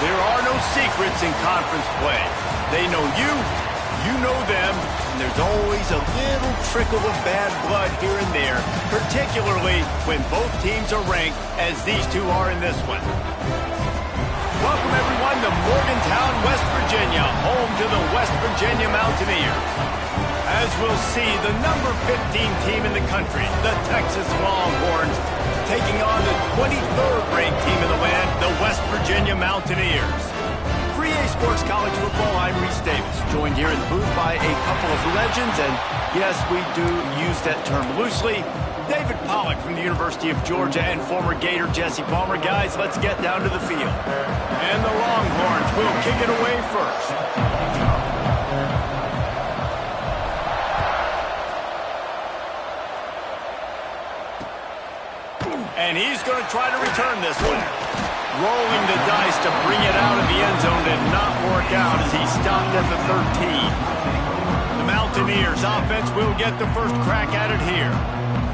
There are no secrets in conference play. They know you, you know them, and there's always a little trickle of bad blood here and there, particularly when both teams are ranked as these two are in this one. Welcome, everyone, to Morgantown, West Virginia, home to the West Virginia Mountaineers. As we'll see, the number 15 team in the country, the Texas Longhorns, taking on the 23rd ranked team in the land, the West Virginia Mountaineers. For EA Sports College Football, I'm Reese Davis, joined here in the booth by a couple of legends, and yes, we do use that term loosely. David Pollack from the University of Georgia and former Gator Jesse Palmer. Guys, let's get down to the field. And the Longhorns will kick it away first. And he's going to try to return this one. Rolling the dice to bring it out of the end zone did not work out as he stopped at the 13. The Mountaineers offense will get the first crack at it here.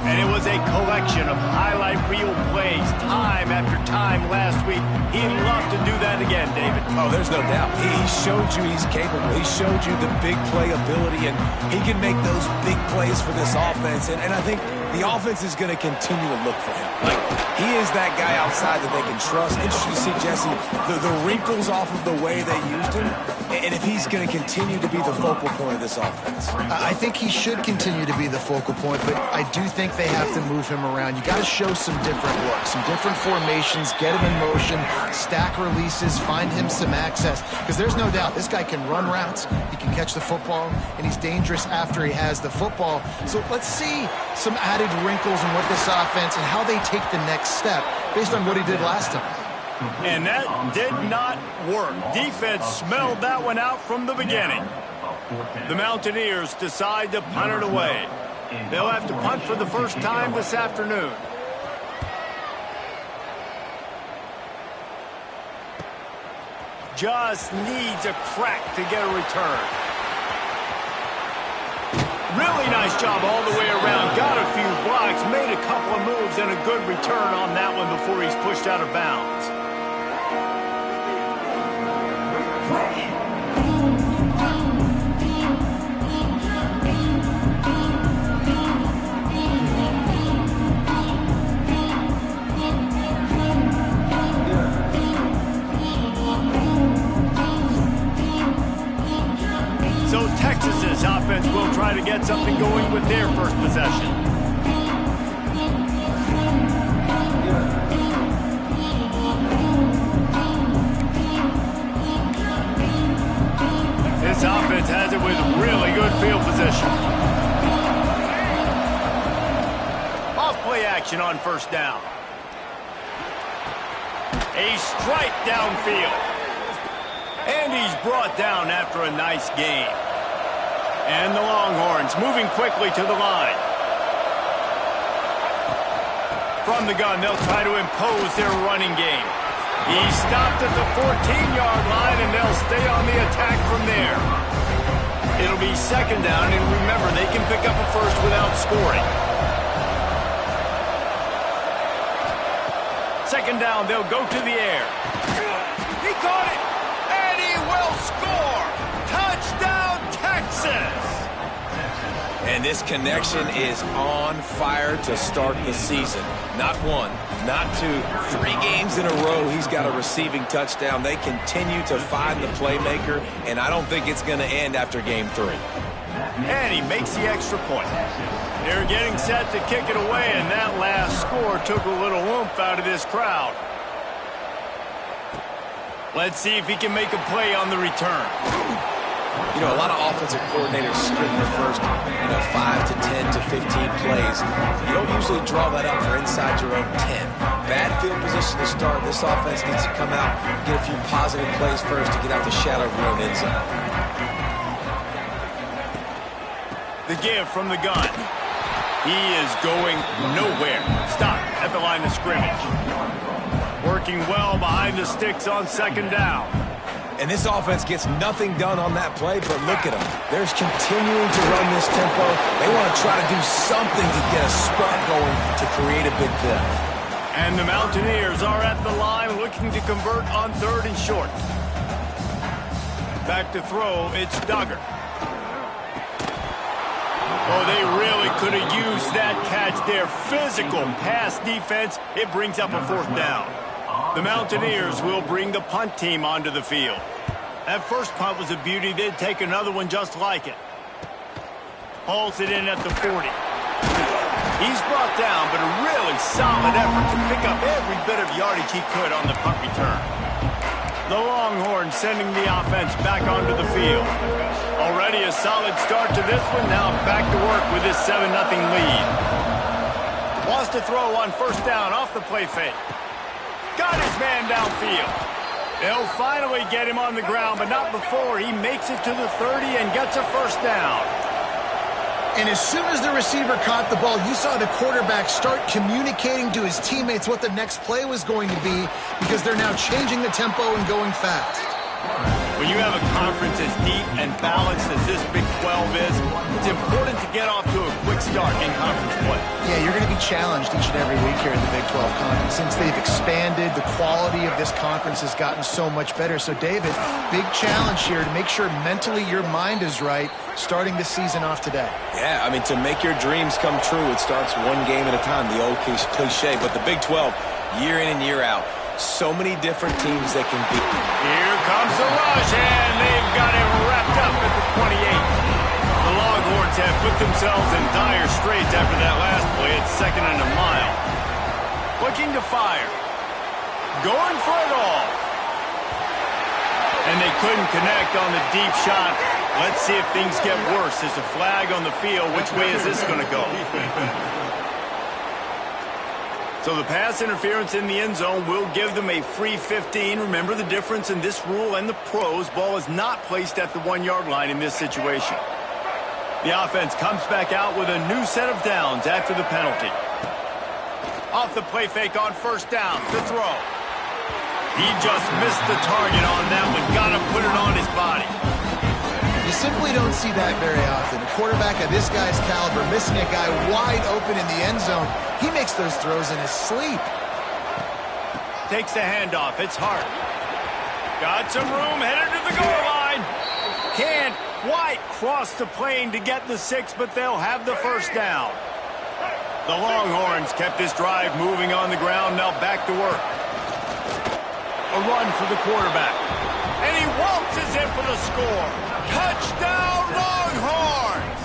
And it was a collection of highlight reel plays time after time last week. He'd love to do that again, David. Oh, there's no doubt. He showed you he's capable. He showed you the big play ability, and he can make those big plays for this offense. And I think the offense is going to continue to look for him. Like, he is that guy outside that they can trust. Interesting to see, Jesse, the wrinkles off of the way they used him, and if he's going to continue to be the focal point of this offense. I think he should continue to be the focal point, but I do think they have to move him around. You got to show some different looks, some different formations, get him in motion, stack releases, find him some access, because there's no doubt this guy can run routes, he can catch the football, and he's dangerous after he has the football. So let's see some added wrinkles in what this offense and how they take the next step based on what he did last time. And that did not work. Defense smelled that one out from the beginning. The Mountaineers decide to punt it away. They'll have to punt for the first time this afternoon. Just needs a crack to get a return. Really nice job all the way around. Got a few blocks, made a couple of moves, and a good return on that one before he's pushed out of bounds. So Texas's offense will try to get something going with their first possession. This offense has it with really good field position. Off play action on first down. A strike downfield. And he's brought down after a nice gain. And the Longhorns moving quickly to the line. From the gun, they'll try to impose their running game. He's stopped at the 14-yard line, and they'll stay on the attack from there. It'll be second down, and remember, they can pick up a first without scoring. Second down, they'll go to the air. He caught it! And he will score! Touchdown, Texas! And this connection is on fire to start the season. Not one, not two, 3 games in a row he's got a receiving touchdown. They continue to find the playmaker, and I don't think it's going to end after game 3. And he makes the extra point. They're getting set to kick it away, and that last score took a little oomph out of this crowd. Let's see if he can make a play on the return. You know, a lot of offensive coordinators script their first, 5 to 10 to 15 plays. You don't usually draw that up for inside your own 10. Bad field position to start. This offense needs to come out, get a few positive plays first to get out the shadow of your own end zone. The give from the gun. He is going nowhere. Stop at the line of scrimmage. Working well behind the sticks on second down. And this offense gets nothing done on that play, but look at them. They're continuing to run this tempo. They want to try to do something to get a spark going to create a big play. And the Mountaineers are at the line looking to convert on 3rd and short. Back to throw, it's Duggar. Oh, they really could have used that catch there. Physical pass defense. It brings up a 4th down. The Mountaineers will bring the punt team onto the field. That first punt was a beauty. They'd take another one just like it. Hauls it in at the 40. He's brought down, but a really solid effort to pick up every bit of yardage he could on the punt return. The Longhorns sending the offense back onto the field. Already a solid start to this one. Now back to work with this 7-0 lead. Lost a throw on 1st down off the play fake. Got his man downfield. They'll finally get him on the ground, but not before he makes it to the 30 and gets a 1st down. And as soon as the receiver caught the ball, you saw the quarterback start communicating to his teammates what the next play was going to be, because they're now changing the tempo and going fast. When you have a conference as deep and balanced as this Big 12 is, it's important to get off to a quick start in conference play. Yeah, you're going to be challenged each and every week here in the Big 12 Conference. Since they've expanded, the quality of this conference has gotten so much better. So, David, big challenge here to make sure mentally your mind is right starting the season off today. Yeah, I mean, to make your dreams come true, it starts one game at a time, the old cliche. But the Big 12, year in and year out, so many different teams that can beat. Here comes the rush, and they've got it wrapped up at the 28. The Longhorns have put themselves in dire straits after that last play. It's 2nd and a mile. Looking to fire. Going for it all. And they couldn't connect on the deep shot. Let's see if things get worse. There's a flag on the field. Which way is this going to go? So the pass interference in the end zone will give them a free 15. Remember the difference in this rule and the pros. Ball is not placed at the 1-yard line in this situation. The offense comes back out with a new set of downs after the penalty. Off the play fake on 1st down. The throw. He just missed the target on that one. Got to put it on his body. You simply don't see that very often. A quarterback of this guy's caliber missing a guy wide open in the end zone. He makes those throws in his sleep. Takes the handoff. It's Hart. Got some room. Headed to the goal line. Can't quite cross the plane to get the 6, but they'll have the 1st down. The Longhorns kept this drive moving on the ground. Now back to work. A run for the quarterback. And he waltzes in for the score. Touchdown, Longhorns!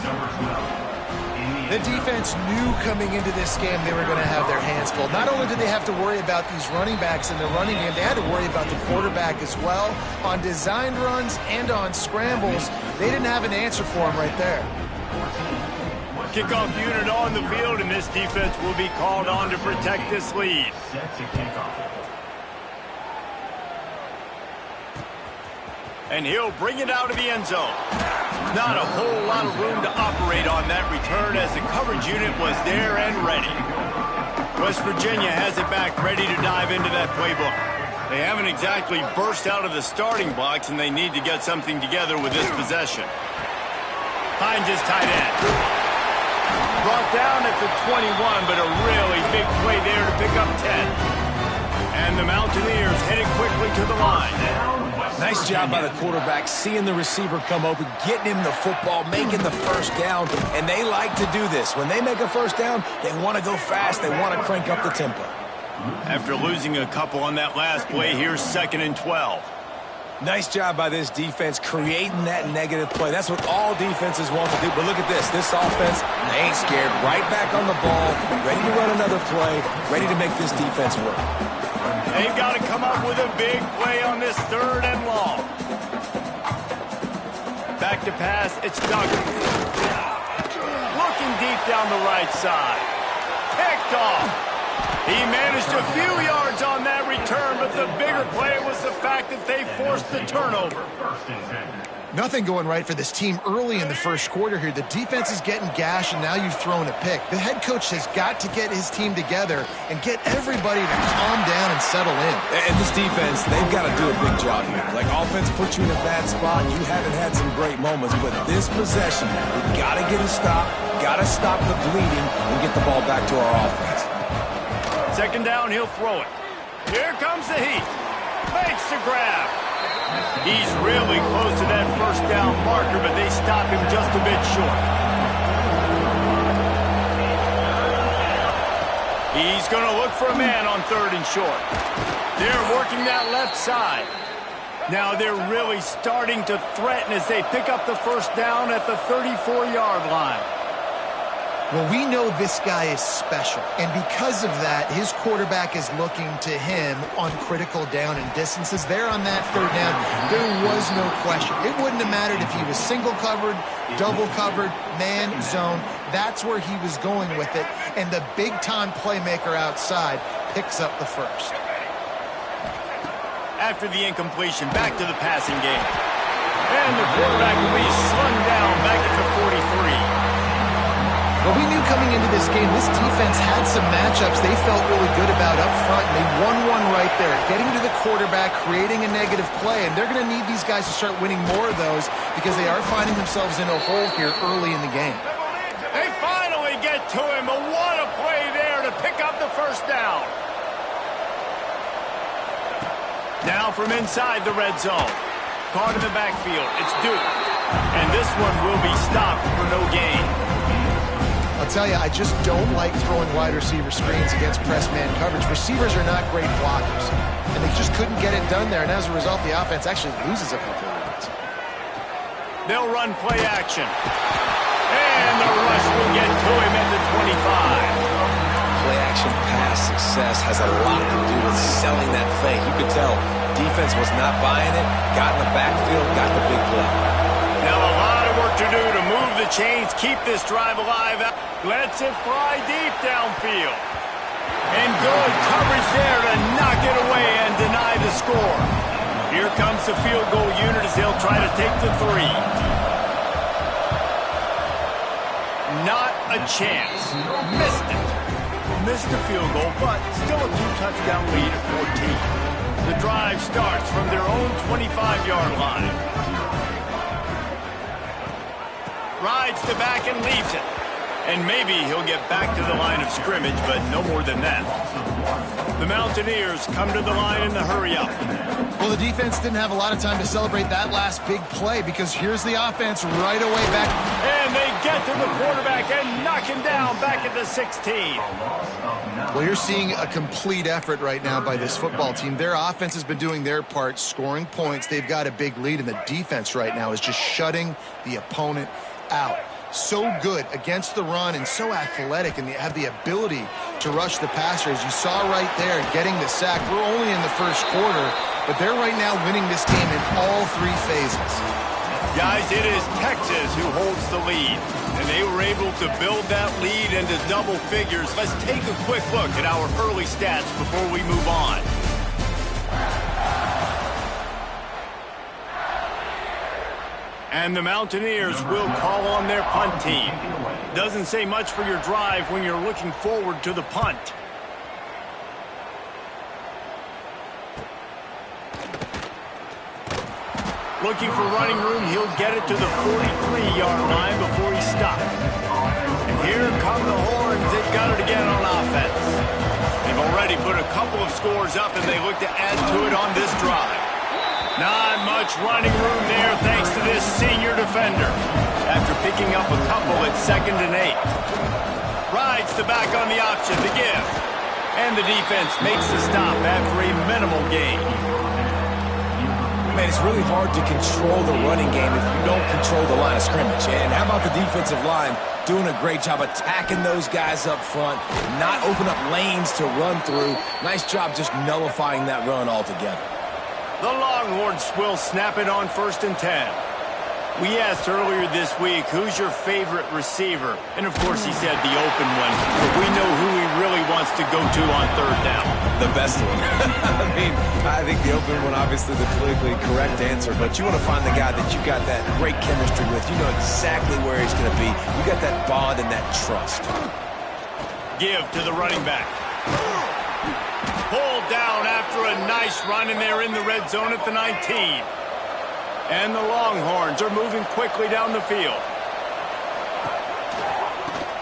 The defense knew coming into this game they were going to have their hands full. Not only did they have to worry about these running backs in the running game, they had to worry about the quarterback as well. On designed runs and on scrambles, they didn't have an answer for him right there. Kickoff unit on the field, and this defense will be called on to protect this lead. And he'll bring it out of the end zone. Not a whole lot of room to operate on that return as the coverage unit was there and ready. West Virginia has it back, ready to dive into that playbook. They haven't exactly burst out of the starting blocks, and they need to get something together with this possession. Finds his tight end. Brought down at the 21, but a really big play there to pick up 10. And the Mountaineers headed quickly to the line. Nice job by the quarterback, seeing the receiver come open, getting him the football, making the 1st down, and they like to do this. When they make a 1st down, they want to go fast, they want to crank up the tempo. After losing a couple on that last play, here's 2nd and 12. Nice job by this defense creating that negative play. That's what all defenses want to do. But look at this. This offense, they ain't scared. Right back on the ball, ready to run another play, ready to make this defense work. They've got to come up with a big play on this 3rd and long. Back to pass, it's Duggar. Looking deep down the right side. Picked off. He managed a few yards on that return, but the bigger play was the fact that they forced the turnover. Nothing going right for this team early in the first quarter here. The defense is getting gashed, and now you've thrown a pick. The head coach has got to get his team together and get everybody to calm down and settle in. And this defense, they've got to do a big job here. Like, offense puts you in a bad spot. You haven't had some great moments, but this possession, we got to get a stop, got to stop the bleeding, and get the ball back to our offense. Second down, he'll throw it. Here comes the heat. Makes the grab. He's really close to that first down marker, but they stop him just a bit short. He's going to look for a man on 3rd and short. They're working that left side. Now they're really starting to threaten as they pick up the first down at the 34-yard line. Well, we know this guy is special, and because of that, his quarterback is looking to him on critical down and distances. There on that 3rd down, there was no question. It wouldn't have mattered if he was single covered, double covered, man, zone. That's where he was going with it, and the big-time playmaker outside picks up the first. After the incompletion, back to the passing game. And the quarterback will be slung down back at the 43. Well, we knew coming into this game, this defense had some matchups they felt really good about up front, and they won one right there, getting to the quarterback, creating a negative play, and they're going to need these guys to start winning more of those because they are finding themselves in a hole here early in the game. They finally get to him, but what a play there to pick up the first down. Now from inside the red zone. Caught in the backfield, it's Duke, and this one will be stopped for no gain. I'll tell you, I just don't like throwing wide receiver screens against press man coverage. Receivers are not great blockers, and they just couldn't get it done there, and as a result, the offense actually loses a couple of yards. They'll run play action, and the rush will get to him at the 25. Play action pass success has a lot to do with selling that fake. You could tell defense was not buying it, got in the backfield, got the big play. Now a lot of work to do to move the chains, keep this drive alive. Lets it fly deep downfield. And good coverage there to knock it away and deny the score. Here comes the field goal unit as they'll try to take the 3. Not a chance. Missed it. Missed the field goal, but still a 2-touchdown lead at 14. The drive starts from their own 25-yard line. Rides the back and leaves it. And maybe he'll get back to the line of scrimmage, but no more than that. The Mountaineers come to the line in the hurry-up. Well, the defense didn't have a lot of time to celebrate that last big play because here's the offense right away back. And they get to the quarterback and knock him down back at the 16. Well, you're seeing a complete effort right now by this football team. Their offense has been doing their part, scoring points. They've got a big lead, and the defense right now is just shutting the opponent out. So good against the run and so athletic, and they have the ability to rush the passer. As you saw right there, getting the sack. We're only in the first quarter, but they're right now winning this game in all 3 phases. Guys, it is Texas who holds the lead, and they were able to build that lead into double figures. Let's take a quick look at our early stats before we move on. And the Mountaineers will call on their punt team. Doesn't say much for your drive when you're looking forward to the punt. Looking for running room, he'll get it to the 43-yard line before he stopped. And here come the horns. They've got it again on offense. They've already put a couple of scores up, and they look to add to it on this drive. Not much running room there thanks to this senior defender. After picking up a couple at 2nd and 8. Rides the back on the option to give. And the defense makes the stop after a minimal gain. Man, it's really hard to control the running game if you don't control the line of scrimmage. And how about the defensive line doing a great job attacking those guys up front, not open up lanes to run through. Nice job just nullifying that run altogether. The Longhorns will snap it on 1st and 10. We asked earlier this week, who's your favorite receiver? And, of course, he said the open one. But we know who he really wants to go to on 3rd down. The best one. I think the open one, obviously the politically correct answer. But you want to find the guy that you got that great chemistry with. You know exactly where he's going to be. You got that bond and that trust. Give to the running back. Pulled down after a nice run, and they're in the red zone at the 19. And the Longhorns are moving quickly down the field.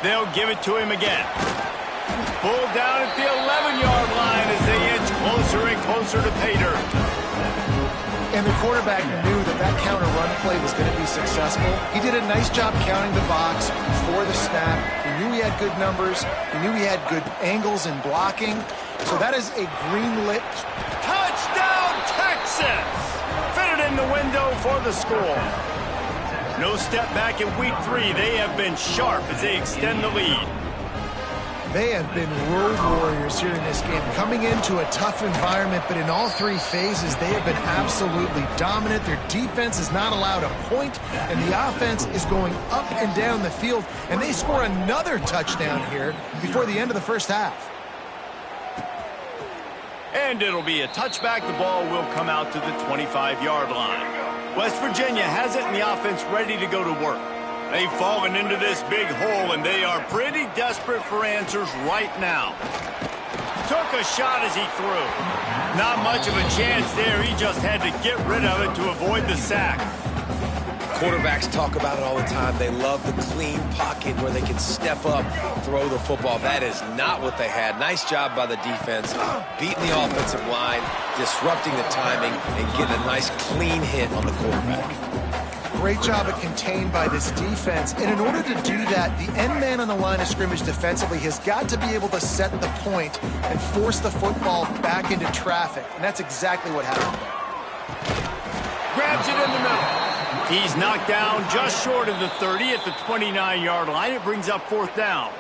They'll give it to him again. Pulled down at the 11-yard line as they inch closer and closer to pay dirt. And the quarterback knew that that counter run play was going to be successful. He did a nice job counting the box before the snap. He knew he had good numbers. He knew he had good angles and blocking. So that is a green-lit. Touchdown, Texas! Fitted in the window for the score. No step back in week 3. They have been sharp as they extend the lead. They have been road warriors here in this game, coming into a tough environment, but in all 3 phases, they have been absolutely dominant. Their defense is not allowed a point, and the offense is going up and down the field, and they score another touchdown here before the end of the first half. And it'll be a touchback. The ball will come out to the 25-yard line. West Virginia has it, and the offense ready to go to work. They've fallen into this big hole, and they are pretty desperate for answers right now. Took a shot as he threw. Not much of a chance there. He just had to get rid of it to avoid the sack. Quarterbacks talk about it all the time. They love the clean pocket where they can step up, throw the football. That is not what they had. Nice job by the defense, beating the offensive line, disrupting the timing, and getting a nice clean hit on the quarterback. Great job of contained by this defense. And in order to do that, the end man on the line of scrimmage defensively has got to be able to set the point and force the football back into traffic. And that's exactly what happened. Grabs it in the middle. He's knocked down just short of the 30 at the 29-yard line. It brings up 4th down.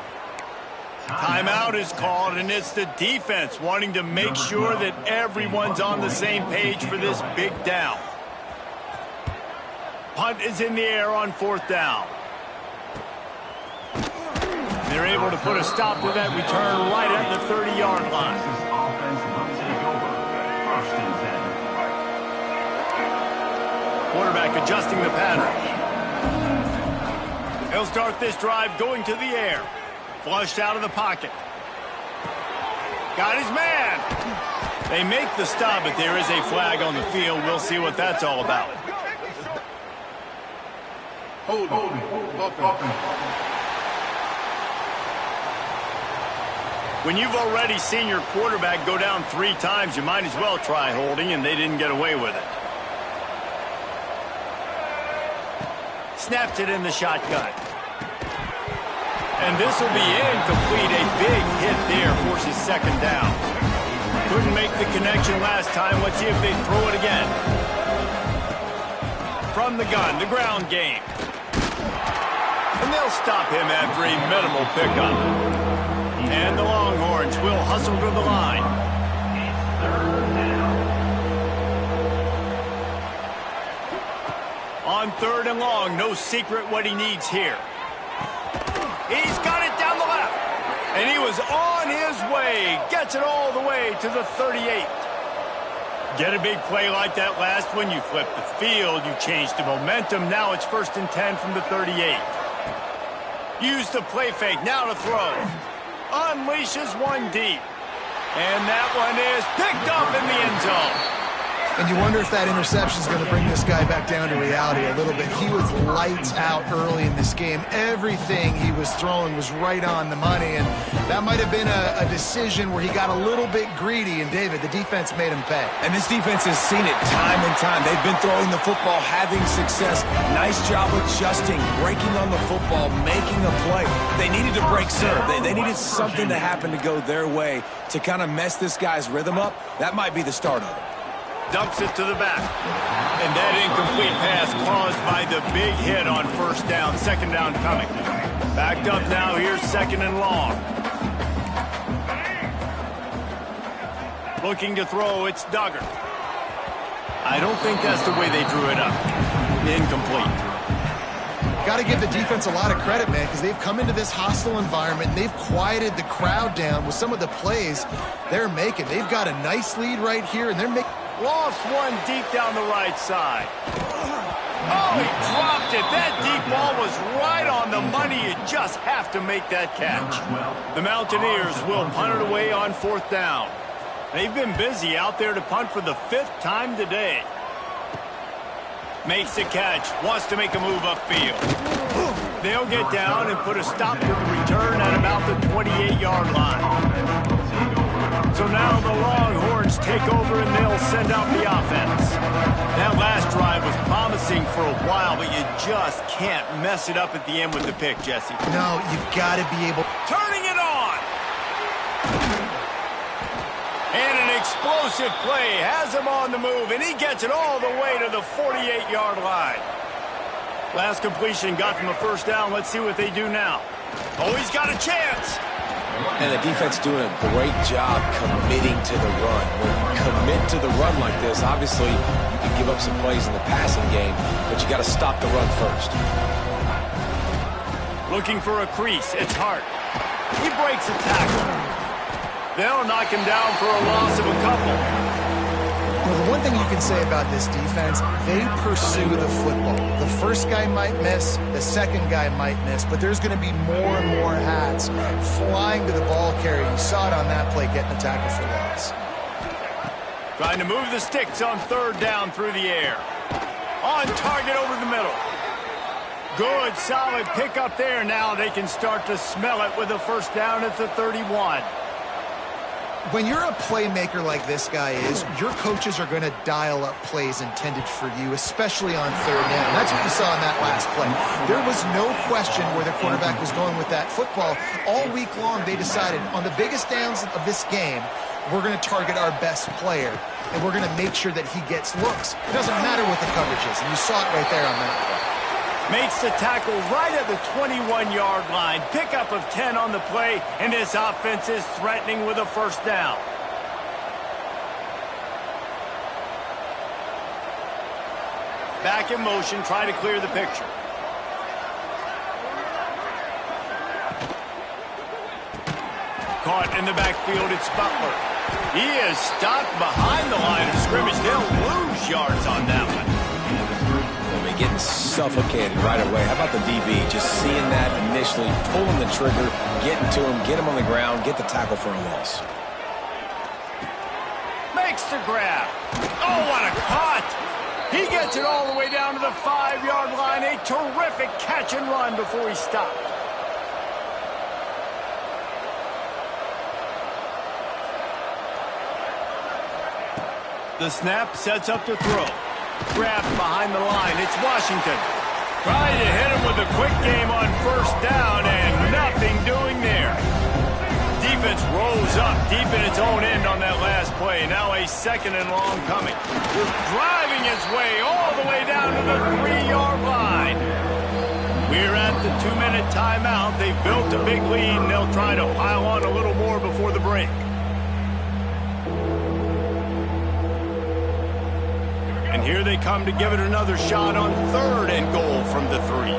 Timeout is called, and it's the defense wanting to make sure that everyone's on the same page for this big down. Punt is in the air on 4th down. They're able to put a stop to that return right at the 30-yard line. Quarterback adjusting the pattern. He'll start this drive going to the air. Flushed out of the pocket. Got his man. They make the stop, but there is a flag on the field. We'll see what that's all about. When you've already seen your quarterback go down 3 times, you might as well try holding, and they didn't get away with it. Snaps it in the shotgun. And this will be incomplete. A big hit there forces 2nd down. Couldn't make the connection last time. Let's see if they throw it again. From the gun, the ground game. And they'll stop him after a minimal pickup. And the Longhorns will hustle to the line. On 3rd and long, no secret what he needs here. He's got it down the left. And he was on his way. Gets it all the way to the 38. Get a big play like that last one, you flip the field, you change the momentum. Now it's 1st and 10 from the 38. Use the play fake, now to throw. Unleashes one deep. And that one is picked up in the end zone. And you wonder if that interception is going to bring this guy back down to reality a little bit. He was lights out early in this game. Everything he was throwing was right on the money, and that might have been a decision where he got a little bit greedy, and David, the defense made him pay. And this defense has seen it time and time. They've been throwing the football, having success. Nice job adjusting, breaking on the football, making a play. They needed to break serve. They needed something to happen to go their way to kind of mess this guy's rhythm up. That might be the start of it. Dumps it to the back. And that incomplete pass caused by the big hit on 1st down. 2nd down coming. Backed up now. Here's 2nd and long. Looking to throw. It's Duggar. I don't think that's the way they drew it up. Incomplete. Got to give the defense a lot of credit, man, because they've come into this hostile environment and they've quieted the crowd down with some of the plays they're making. They've got a nice lead right here, and they're making... Lost one deep down the right side. Oh, he dropped it. That deep ball was right on the money. You just have to make that catch. The Mountaineers will punt it away on 4th down. They've been busy out there to punt for the 5th time today. Makes the catch. Wants to make a move upfield. They'll get down and put a stop to the return at about the 28-yard line. So now the Longhorns take over and they'll send out the offense. That last drive was promising for a while, but you just can't mess it up at the end with the pick, Jesse. No, you've got to be able... Turning it on! And an explosive play has him on the move, and he gets it all the way to the 48-yard line. Last completion got them a first down. Let's see what they do now. Oh, he's got a chance! And the defense doing a great job committing to the run. When you commit to the run like this, obviously you can give up some plays in the passing game, but you got to stop the run first. Looking for a crease. It's Hart. He breaks a tackle. They'll knock him down for a loss of a couple. Well, the one thing you can say about this defense, they pursue the football. The first guy might miss, the second guy might miss, but there's going to be more and more hats flying to the ball carrier. You saw it on that play, getting the tackle for loss. Trying to move the sticks on third down through the air. On target over the middle. Good, solid pickup there. Now they can start to smell it with a first down at the 31. When you're a playmaker like this guy is, your coaches are going to dial up plays intended for you, especially on third down. That's what you saw in that last play. There was no question where the quarterback was going with that football. All week long, they decided on the biggest downs of this game, we're going to target our best player, and we're going to make sure that he gets looks. It doesn't matter what the coverage is, and you saw it right there on that play. Makes the tackle right at the 21-yard line. Pickup of 10 on the play, and this offense is threatening with a first down. Back in motion, try to clear the picture. Caught in the backfield, it's Butler. He is stopped behind the line of scrimmage. They'll lose yards on that one. Getting suffocated right away. How about the DB? Just seeing that initially, pulling the trigger, getting to him, get him on the ground, get the tackle for a loss. Makes the grab. Oh, what a cut! He gets it all the way down to the 5-yard line. A terrific catch and run before he stopped. The snap sets up to throw. Grabbed behind the line. It's Washington. Trying to hit him with a quick game on first down, and nothing doing there. Defense rolls up deep in its own end on that last play. Now a second and long coming. Driving his way all the way down to the 3-yard line. We're at the 2-minute timeout. They've built a big lead, and they'll try to pile on a little more before the break. And here they come to give it another shot on third and goal from the 3.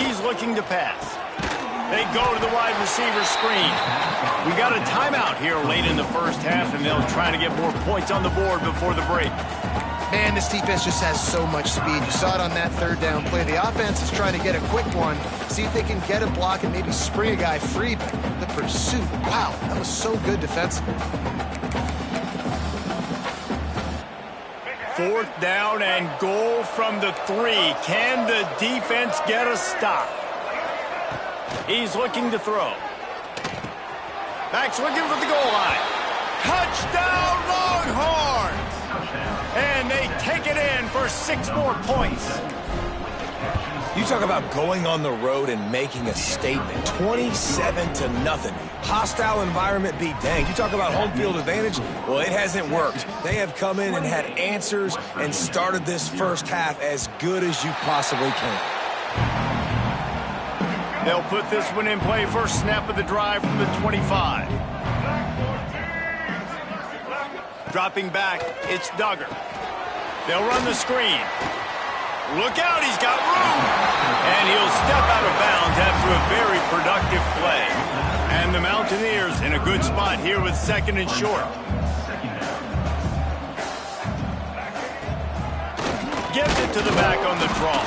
He's looking to pass. They go to the wide receiver screen. We got a timeout here late in the first half, and they'll try to get more points on the board before the break. Man, this defense just has so much speed. You saw it on that third down play. The offense is trying to get a quick one, see if they can get a block and maybe spring a guy free. But the pursuit, wow, that was so good defensively. Fourth down and goal from the 3. Can the defense get a stop? He's looking to throw. Back's looking for the goal line. Touchdown Longhorns! And they take it in for 6 more points. You talk about going on the road and making a statement. 27-0. Hostile environment be danged. You talk about home field advantage. Well, it hasn't worked. They have come in and had answers and started this first half as good as you possibly can. They'll put this one in play. First snap of the drive from the 25. Dropping back, it's Duggar. They'll run the screen. Look out, he's got room. And he'll step out of bounds after a very productive play. And the Mountaineers in a good spot here with second and short. Gives it to the back on the draw.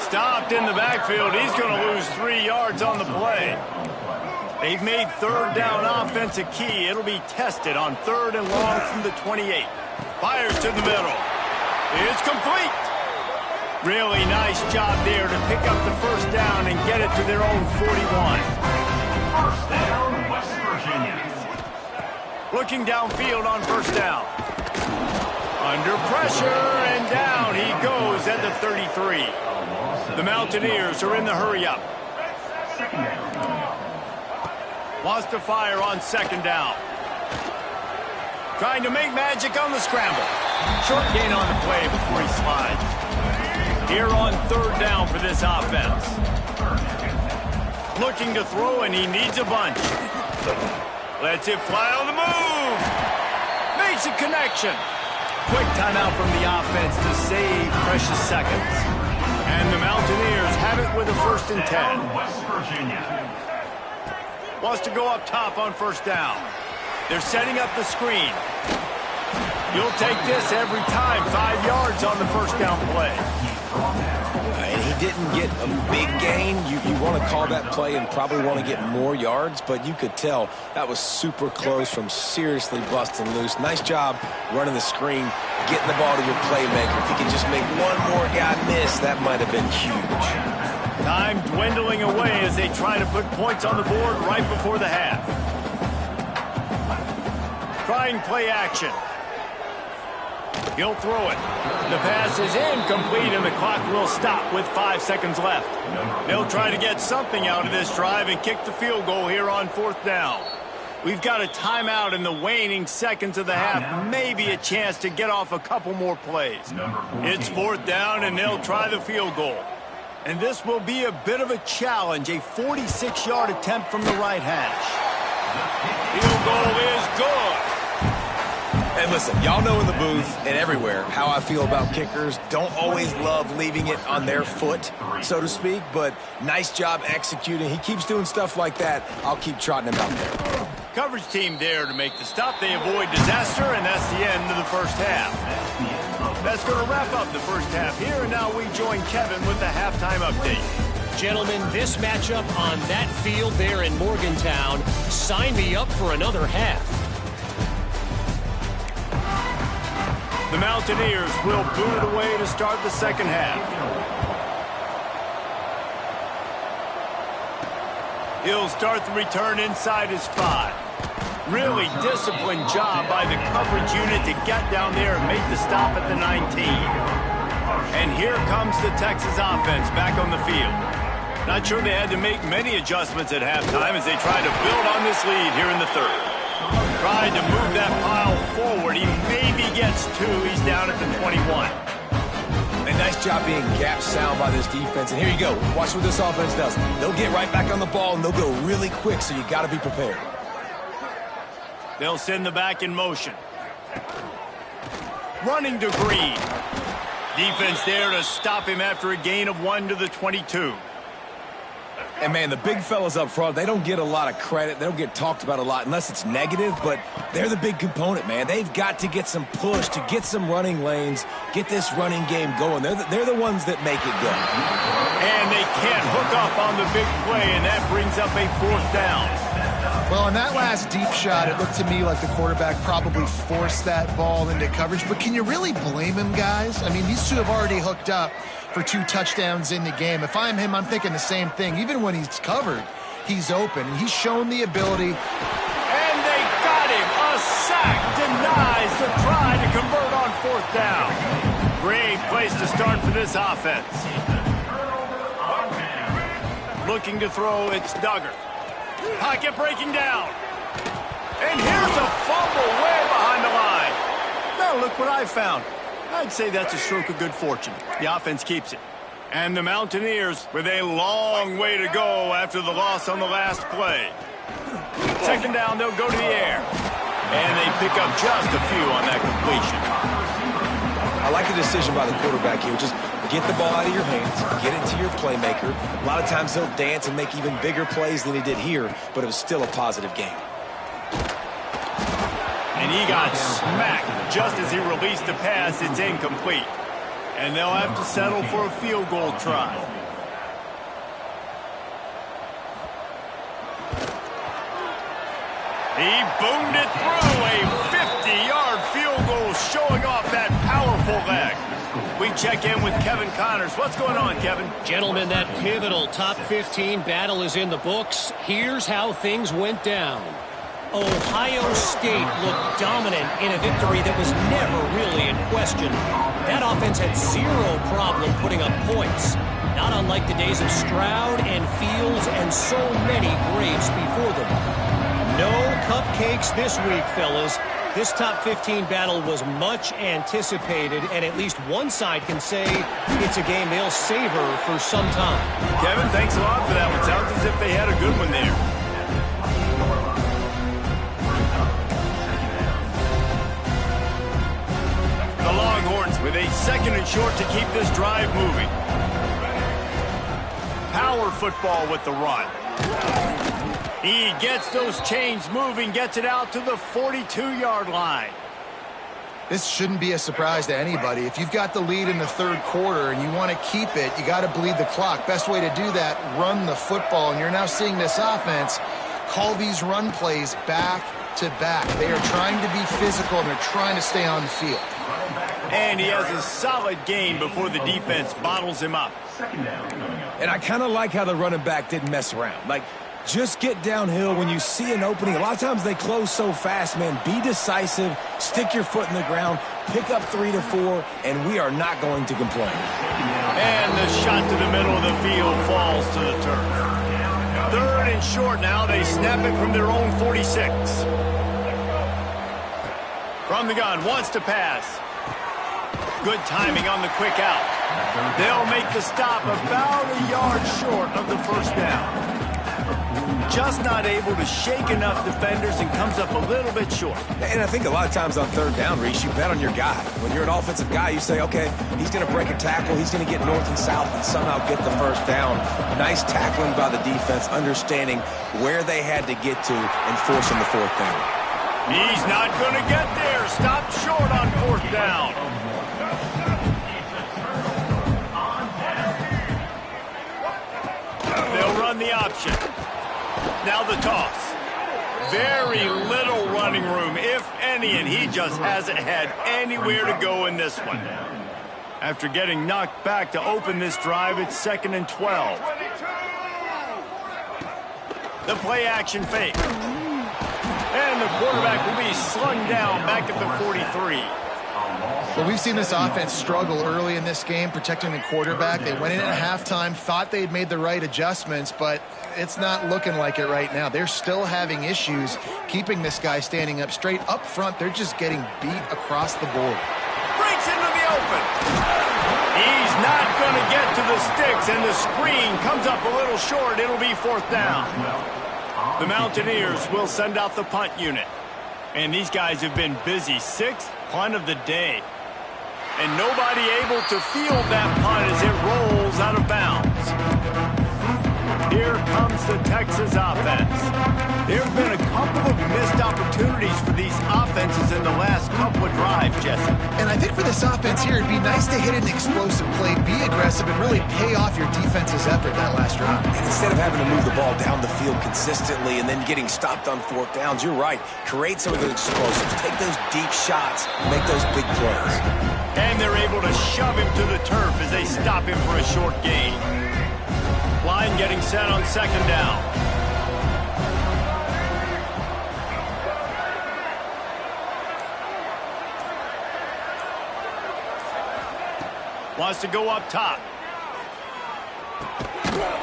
Stopped in the backfield. He's going to lose 3 yards on the play. They've made third down offense a key. It'll be tested on third and long from the 28. Fires to the middle. It's complete. Really nice job there to pick up the first down and get it to their own 41. First down, West Virginia. Looking downfield on first down. Under pressure, and down he goes at the 33. The Mountaineers are in the hurry-up. Wants to fire on second down. Trying to make magic on the scramble. Short gain on the play before he slides. Here on third down for this offense. Looking to throw, and he needs a bunch. Lets it fly on the move. Makes a connection. Quick timeout from the offense to save precious seconds. And the Mountaineers have it with a 1st and 10. West Virginia. Wants to go up top on first down. They're setting up the screen. You'll take this every time. 5 yards on the first down play. And he didn't get a big gain. You want to call that play and probably want to get more yards, but you could tell that was super close from seriously busting loose. Nice job running the screen, getting the ball to your playmaker. If he could just make one more guy miss, that might have been huge. Time dwindling away as they try to put points on the board right before the half. Trying play action. He'll throw it. The pass is incomplete, and the clock will stop with 5 seconds left. They'll try to get something out of this drive and kick the field goal here on 4th down. We've got a timeout in the waning seconds of the half. Maybe a chance to get off a couple more plays. It's 4th down, and they'll try the field goal. And this will be a bit of a challenge, a 46-yard attempt from the right hash. Field goal is good. And listen, y'all know in the booth and everywhere how I feel about kickers. Don't always love leaving it on their foot, so to speak, but nice job executing. He keeps doing stuff like that. I'll keep trotting him out there. Coverage team there to make the stop. They avoid disaster, and that's the end of the first half. That's going to wrap up the first half here, and now we join Kevin with the halftime update. Gentlemen, this matchup on that field there in Morgantown, sign me up for another half. The Mountaineers will boot it away to start the second half. He'll start the return inside his 5. Really disciplined job by the coverage unit to get down there and make the stop at the 19. And here comes the Texas offense back on the field. Not sure they had to make many adjustments at halftime as they try to build on this lead here in the third. Tried to move that pile forward. He maybe gets 2. He's down at the 21. A nice job being gap sound by this defense. And here you go. Watch what this offense does. They'll get right back on the ball, and they'll go really quick, so you got to be prepared. They'll send the back in motion. Running to Green. Defense there to stop him after a gain of 1 to the 22. And, man, the big fellas up front, they don't get a lot of credit. They don't get talked about a lot unless it's negative, but they're the big component, man. They've got to get some push, to get some running lanes, get this running game going. They're the ones that make it go. And they can't hook up on the big play, and that brings up a 4th down. Well, on that last deep shot, it looked to me like the quarterback probably forced that ball into coverage. But can you really blame him, guys? I mean, these two have already hooked up for 2 touchdowns in the game. If I'm him, I'm thinking the same thing. Even when he's covered, he's open. He's shown the ability. And they got him. A sack denies the try to convert on 4th down. Great place to start for this offense. Looking to throw, it's Duggar. Pocket breaking down. And here's a fumble way behind the line. Now look what I found. I'd say that's a stroke of good fortune. The offense keeps it. And the Mountaineers with a long way to go after the loss on the last play. Second down, they'll go to the air. And they pick up just a few on that completion. I like the decision by the quarterback here. Just get the ball out of your hands, get it to your playmaker. A lot of times he'll dance and make even bigger plays than he did here, but it was still a positive game. And he got smacked just as he released the pass. It's incomplete. And they'll have to settle for a field goal try. He boomed it through. A 50-yard field goal showing off that powerful leg. We check in with Kevin Connors. What's going on, Kevin? Gentlemen, that pivotal top 15 battle is in the books. Here's how things went down. Ohio State looked dominant in a victory that was never really in question. That offense had zero problem putting up points, not unlike the days of Stroud and Fields and so many greats before them. No cupcakes this week, fellas. This top 15 battle was much anticipated, and at least one side can say it's a game they'll savor for some time. Kevin, thanks a lot for that one. Sounds as if they had a good one there. The Longhorns with a 2nd and short to keep this drive moving. Power football with the run. He gets those chains moving, gets it out to the 42-yard line. This shouldn't be a surprise to anybody. If you've got the lead in the 3rd quarter and you want to keep it, you got to bleed the clock. Best way to do that, run the football. And you're now seeing this offense call these run plays back to back. They are trying to be physical, and they're trying to stay on the field. And he has a solid gain before the defense bottles him up. And I kind of like how the running back didn't mess around. Like, just get downhill when you see an opening. A lot of times they close so fast, man. Be decisive, stick your foot in the ground, pick up 3 to 4, and we are not going to complain. And the shot to the middle of the field falls to the turf. 3rd and short now. They snap it from their own 46. From the gun, wants to pass. Good timing on the quick out. They'll make the stop about a yard short of the first down. Just not able to shake enough defenders and comes up a little bit short. And I think a lot of times on 3rd down, Reese, you bet on your guy. When you're an offensive guy, you say, okay, he's going to break a tackle, he's going to get north and south and somehow get the first down. Nice tackling by the defense, understanding where they had to get to and forcing the 4th down. He's not going to get there. Stopped short on 4th down. They'll run the option. Now the toss. Very little running room, if any, and he just hasn't had anywhere to go in this one. After getting knocked back to open this drive, it's 2nd and 12. The play action fake. And the quarterback will be slung down back at the 43. Well, we've seen this offense struggle early in this game, protecting the quarterback. They went in at halftime, thought they'd made the right adjustments, but it's not looking like it right now. They're still having issues keeping this guy standing up straight. Up front, they're just getting beat across the board. Breaks into the open. He's not going to get to the sticks, and the screen comes up a little short. It'll be 4th down. The Mountaineers will send out the punt unit. And these guys have been busy. 6th punt of the day. And nobody able to field that punt as it rolls out of bounds. Here comes the Texas offense. There have been a couple of missed opportunities for these offenses in the last couple of drives, Jesse. And I think for this offense here, it'd be nice to hit an explosive play, be aggressive, and really pay off your defense's effort that last drive. And instead of having to move the ball down the field consistently and then getting stopped on 4th downs, you're right. Create some of those explosives. Take those deep shots. Make those big plays. And they're able to shove him to the turf as they stop him for a short gain. Line getting set on 2nd down. Wants to go up top.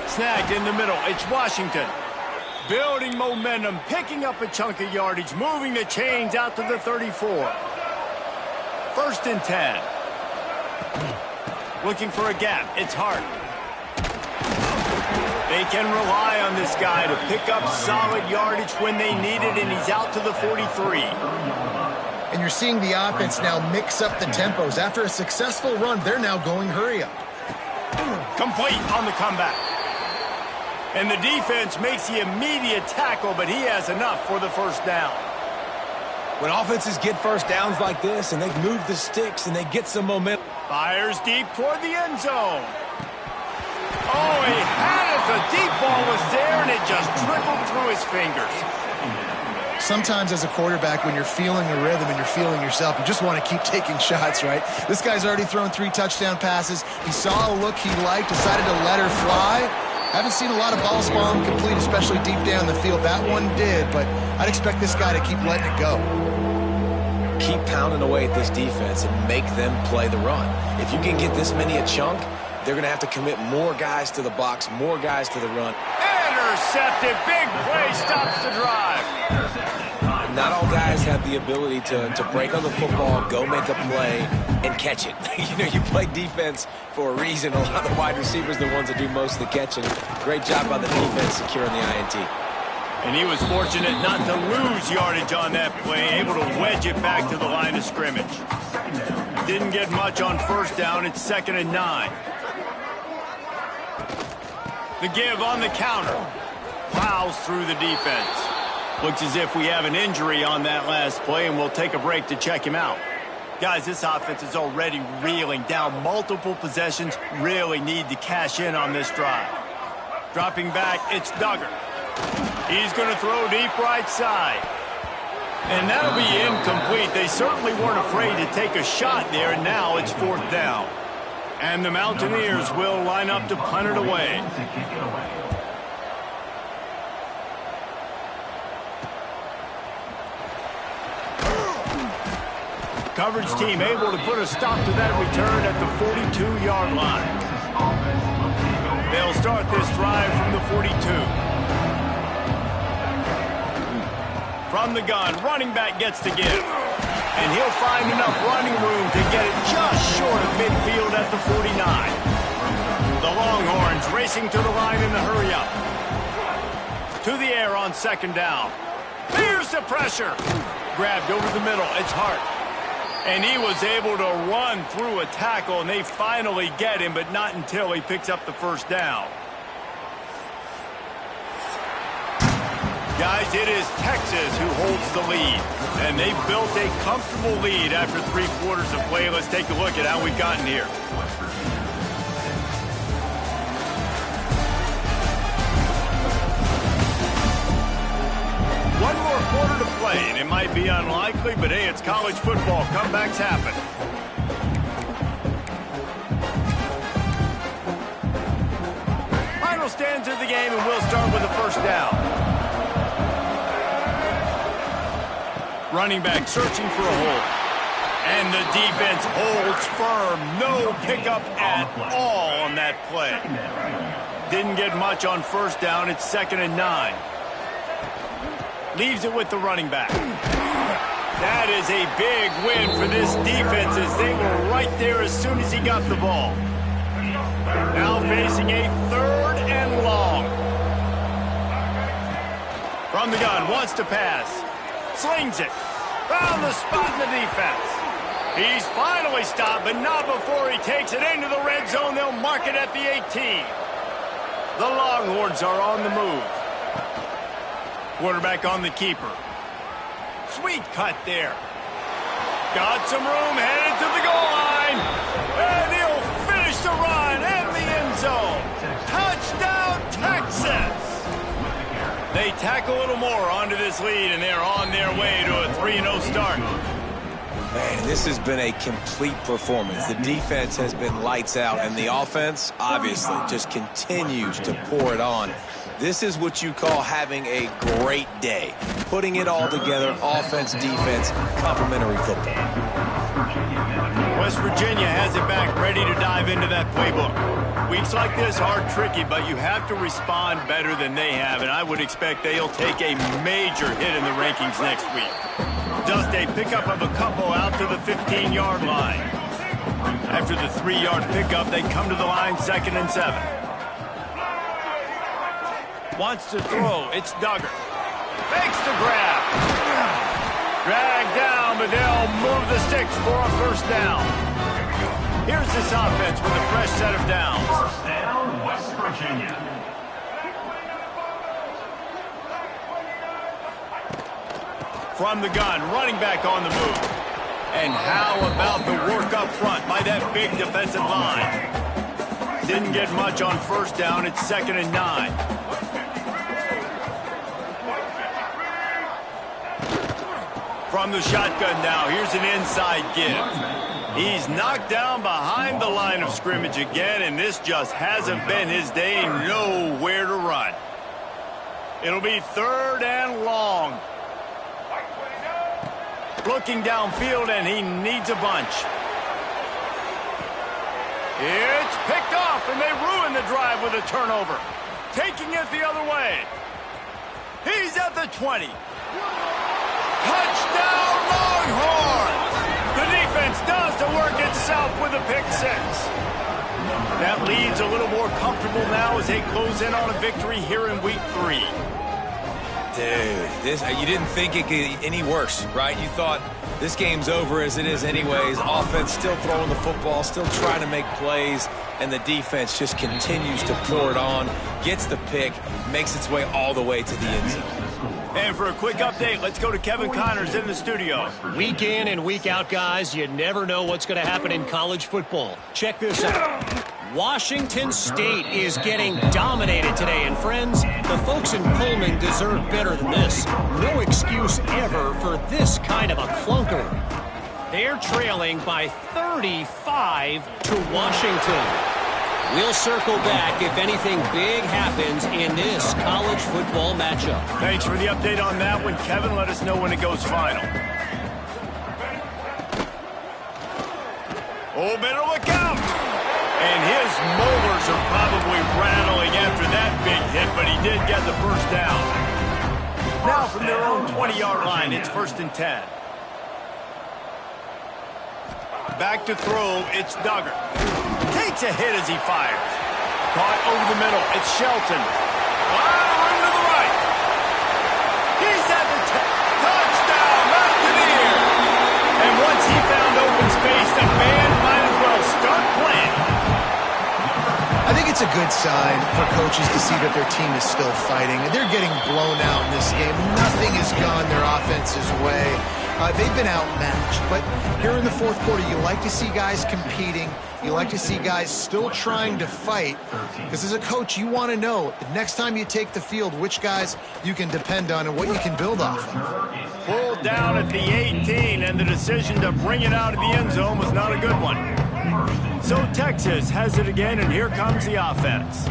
Snagged in the middle. It's Washington. Building momentum, picking up a chunk of yardage, moving the chains out to the 34. 1st and 10. Looking for a gap. It's Hart. They can rely on this guy to pick up solid yardage when they need it, and he's out to the 43. And you're seeing the offense now mix up the tempos. After a successful run, they're now going hurry up. Complete on the comeback. And the defense makes the immediate tackle, but he has enough for the 1st down. When offenses get 1st downs like this and they move the sticks and they get some momentum. Fires deep toward the end zone. Oh, he had it. The deep ball was there, and it just trickled through his fingers. sometimes as a quarterback, when you're feeling the rhythm and you're feeling yourself, you just want to keep taking shots, right? This guy's already thrown 3 touchdown passes. He saw a look he liked, decided to let her fly. Haven't seen a lot of balls fall incomplete, especially deep down the field. That one did, but I'd expect this guy to keep letting it go. Keep pounding away at this defense and make them play the run. If you can get this many a chunk, they're going to have to commit more guys to the box, more guys to the run. Intercepted. Big play stops the drive. Not all guys have the ability to break on the football, go make a play, and catch it. You play defense for a reason. A lot of the wide receivers are the ones that do most of the catching. Great job by the defense securing the INT. And he was fortunate not to lose yardage on that play, able to wedge it back to the line of scrimmage. Didn't get much on first down. It's 2nd and 9. The give on the counter. Plows through the defense. Looks as if we have an injury on that last play, and we'll take a break to check him out. Guys, this offense is already reeling down multiple possessions. Really need to cash in on this drive. Dropping back, it's Duggar. He's going to throw deep right side. And that'll be incomplete. They certainly weren't afraid to take a shot there, and now it's 4th down. And the Mountaineers will line up to punt it away. Coverage team able to put a stop to that return at the 42-yard line. They'll start this drive from the 42. From the gun, running back gets to give. And he'll find enough running room to get it just short of midfield at the 49. The Longhorns racing to the line in the hurry-up. To the air on 2nd down. Here's the pressure. Grabbed over the middle. It's Hart. And he was able to run through a tackle, and they finally get him, but not until he picks up the 1st down. Guys, it is Texas who holds the lead, and they've built a comfortable lead after 3 quarters of play. Let's take a look at how we've gotten here. One more quarter to play, and it might be unlikely, but hey, it's college football. Comebacks happen. Final stands of the game, and we'll start with the 1st down. Running back searching for a hole. And the defense holds firm. No pickup at all on that play. Didn't get much on 1st down. It's 2nd and 9. Leaves it with the running back. That is a big win for this defense as they were right there as soon as he got the ball. Now facing a 3rd and long. From the gun, wants to pass. Slings it. Found the spot in the defense. He's finally stopped, but not before he takes it into the red zone. They'll mark it at the 18. The Longhorns are on the move. Quarterback on the keeper. Sweet cut there. Got some room, headed to the goal line. And he'll finish the run in the end zone. Touchdown, Texas. They tack a little more onto this lead, and they're on their way to a 3-0 start. Man, this has been a complete performance. The defense has been lights out, and the offense, obviously, just continues to pour it on. This is what you call having a great day. Putting it all together, offense, defense, complementary football. West Virginia has it back, ready to dive into that playbook. Weeks like this are tricky, but you have to respond better than they have, and I would expect they'll take a major hit in the rankings next week. Just a pickup of a couple out to the 15-yard line. After the 3-yard pickup, they come to the line 2nd and 7. Wants to throw. It's Duggar. Makes the grab. Dragged down, but they'll move the sticks for a 1st down. Here's this offense with a fresh set of downs. 1st down, West Virginia. From the gun, running back on the move. And how about the work up front by that big defensive line? Didn't get much on 1st down. It's 2nd and 9. from the shotgun now. Here's an inside give. He's knocked down behind the line of scrimmage again, and this just hasn't been his day. Nowhere to run. It'll be 3rd and long. Looking downfield, and he needs a bunch. It's picked off, and they ruin the drive with a turnover. Taking it the other way. He's at the 20. Touchdown, Longhorns! The defense does the work itself with a pick 6. That lead's a little more comfortable now as they close in on a victory here in week 3. Dude, you didn't think it could get any worse, right? You thought this game's over as it is anyways. Offense still throwing the football, still trying to make plays, and the defense just continues to pour it on, gets the pick, makes its way all the way to the end zone. And for a quick update, let's go to Kevin Connors in the studio. Week in and week out, guys, you never know what's going to happen in college football. Check this out. Washington State is getting dominated today, and friends, the folks in Pullman deserve better than this. No excuse ever for this kind of a clunker. They're trailing by 35 to Washington. We'll circle back if anything big happens in this college football matchup. Thanks for the update on that one, Kevin. Let us know when it goes final. Oh, better look out! And his molars are probably rattling after that big hit, but he did get the first down. Now from their own 20-yard line, it's 1st and 10. Back to throw, it's Duggar. Takes a hit as he fires. Caught over the middle, it's Shelton. Room to the right. He's at the touchdown, Mountaineer. And once he found open space, the band might as well start playing. I think it's a good sign for coaches to see that their team is still fighting. They're getting blown out in this game. Nothing has gone their offense's way. They've been outmatched. But here in the 4th quarter, you like to see guys competing. You like to see guys still trying to fight. Because as a coach, you want to know the next time you take the field, which guys you can depend on and what you can build off of. Pulled down at the 18, and the decision to bring it out of the end zone was not a good one. So Texas has it again, and here comes the offense.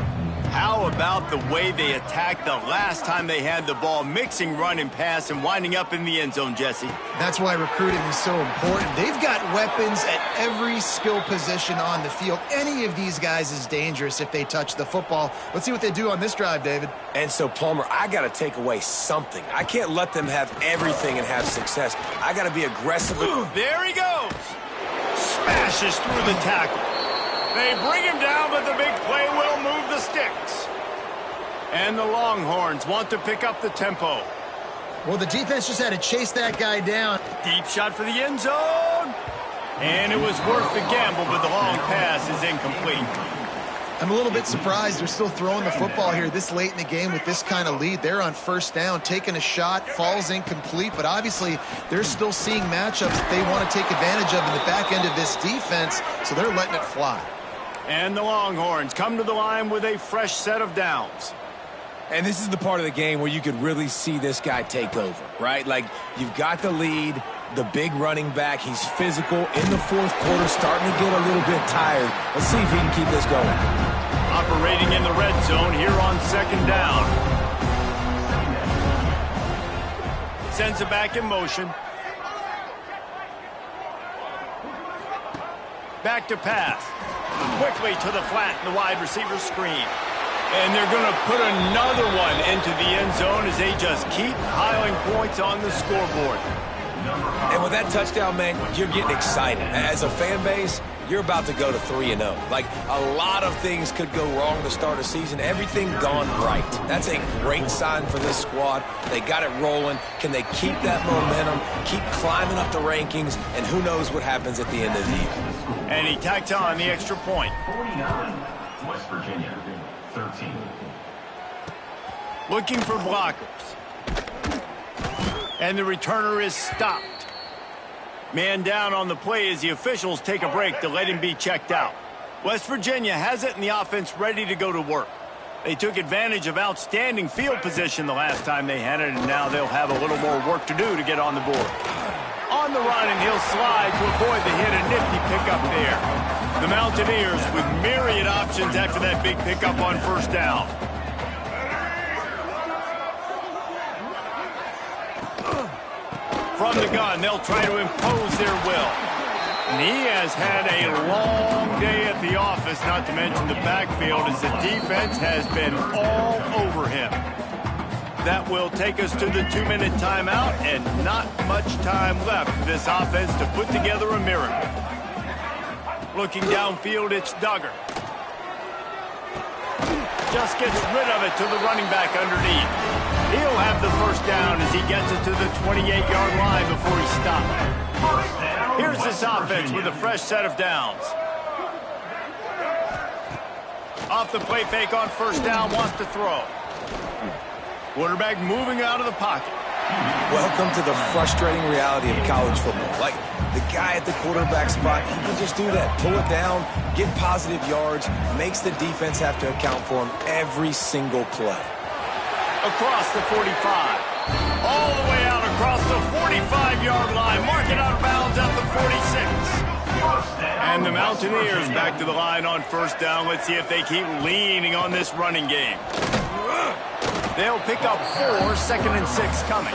How about the way they attacked the last time they had the ball, mixing run and pass and winding up in the end zone, Jesse? That's why recruiting is so important. They've got weapons at every skill position on the field. Any of these guys is dangerous if they touch the football. Let's see what they do on this drive, David. And so, Palmer, I got to take away something. I can't let them have everything and have success. I got to be aggressive. There he goes. Smashes through the tackle. They bring him down, but the big play will move the sticks. And the Longhorns want to pick up the tempo. Well, the defense just had to chase that guy down. Deep shot for the end zone. And it was worth the gamble, but the long pass is incomplete. I'm a little bit surprised they're still throwing the football here this late in the game with this kind of lead. They're on 1st down, taking a shot, falls incomplete, but obviously they're still seeing matchups that they want to take advantage of in the back end of this defense, so they're letting it fly. And the Longhorns come to the line with a fresh set of downs. And this is the part of the game where you could really see this guy take over, right? Like, you've got the lead, the big running back. He's physical in the 4th quarter, starting to get a little bit tired. Let's see if he can keep this going. Operating in the red zone here on 2nd down. Sends it back in motion. Back to pass. Quickly to the flat in the wide receiver screen. And they're going to put another one into the end zone as they just keep piling points on the scoreboard. And with that touchdown, man, you're getting excited. As a fan base, you're about to go to 3-0. Like, a lot of things could go wrong to start a season. Everything gone right. That's a great sign for this squad. They got it rolling. Can they keep that momentum, keep climbing up the rankings, and who knows what happens at the end of the year. And he tacks on the extra point. 49, West Virginia, 13. Looking for blockers. And the returner is stopped. Man down on the play as the officials take a break to let him be checked out. West Virginia has it and the offense ready to go to work. They took advantage of outstanding field position the last time they had it, and now they'll have a little more work to do to get on the board. On the run, and he'll slide to avoid the hit. A nifty pickup there. The Mountaineers with myriad options after that big pickup on first down. From the gun, they'll try to impose their will. And he has had a long day at the office, not to mention the backfield, as the defense has been all over him. That will take us to the 2-minute timeout, and not much time left for this offense to put together a miracle. Looking downfield, it's Duggar. Just gets rid of it to the running back underneath. He'll have the first down as he gets it to the 28-yard line before he stops. Here's this offense with a fresh set of downs. Off the play fake on first down, wants to throw. Quarterback moving out of the pocket. Welcome to the frustrating reality of college football. Like, the guy at the quarterback spot, he can just do that. Pull it down, get positive yards, makes the defense have to account for him every single play. Across the 45. All the way out across the 45-yard line. Mark it out of bounds at the 46. And the Mountaineers back to the line on first down. Let's see if they keep leaning on this running game. They'll pick up 4, 2nd and 6 coming.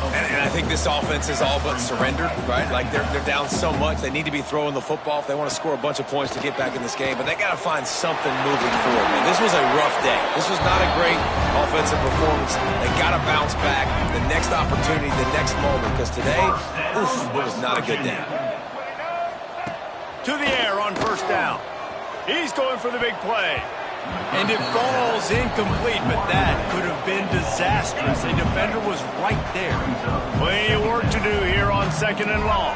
And I think this offense is all but surrendered, right? Like, they're down so much, they need to be throwing the football if they want to score a bunch of points to get back in this game. But they got to find something moving forward, man. This was a rough day. This was not a great offensive performance. They got to bounce back. The next opportunity, the next moment. Because today, oof, it was not a good day. To the air on first down. He's going for the big play. And it falls incomplete, but that could have been disastrous. A defender was right there. Plenty of work to do here on 2nd and long.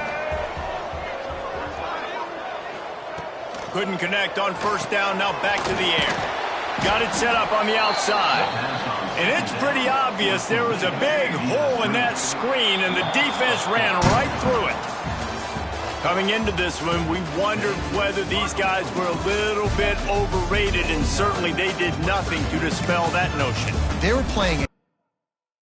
Couldn't connect on first down, now back to the air. Got it set up on the outside. And it's pretty obvious there was a big hole in that screen, and the defense ran right through it. Coming into this one, we wondered whether these guys were a little bit overrated, and certainly they did nothing to dispel that notion. They were playing